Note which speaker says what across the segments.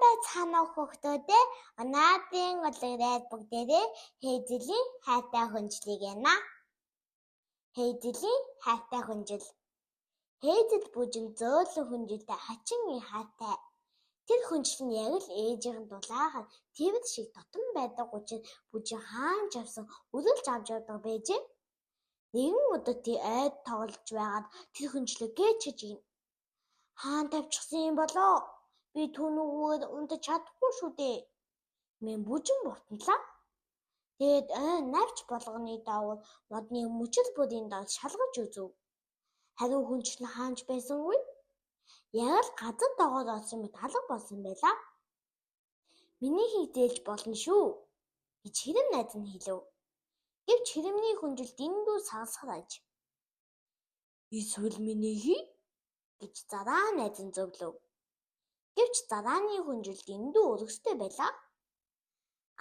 Speaker 1: бай цаанаа хөхтөөдөө онаадын улираад бүгдээрээ Хейзелийн хайртай хүнжлийг янаа. Хейзелийн хайртай хүнжил. Хейзел бүжин зөөлөн хүнжилтэй хачин хайртай. Тэр хүнжил нь яг л ээжийн дулаахан твд шиг дотн байдаг учраас бүжин хаанч авсан өрүүлж авч явдаг байжээ. Нэгэн өдөр тий айд тоглож байгаад тэр хүнжлээ гээчж ийн. Хаан тавьчихсан юм болоо. Би түүнүүгээр унтаж чадахгүй шүү дээ. Мен бүжин буртанлаа. Тэгэд навч болгоны давуу модны мөчөл бүрийн дор шалгаж үзв. Харин хүнжил нь хаанч байсангүй. Яг л газар догоод олсон мэт алга болсон байлаа. Миний хийдэлж болно шүү гэж хэрэм найз нь хэлв. Гэвч хэрэмний хүнжил дэндүү сагсагж "Эсвэл миний хий" гэж зараа найз нь зөвлөв. Гэвч зарааны хүнжил дэндүү өргөстэй байлаа.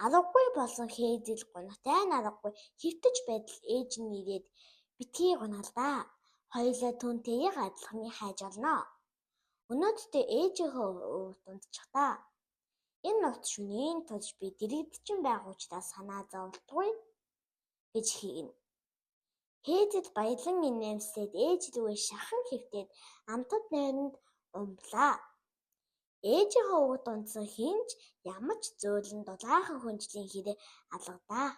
Speaker 1: Аргагүй болсон Хейзел гунатай аргагүй хэвтэж байтал ээж нь ирээд "Битгий гунаалдаа. Хоёулаа түүнтэйг адилхны хайж олноо. Өнөөдөртөө ээжийнхөө өвөрт унтчихдаа. Энэ нут шөнийн турш би дэрэгдэж байх учраас санаа зовлтгүй" гэж хийнэ. Хейзел баялан инээмсээд ээж рүүгээ шахан хэвтээд амтад найранд умблаа. Ээжийнхөө өвөрт унтсан хинч ямар ч зөөлөн дулаахан хүнжлийн хэрэг алгадаа.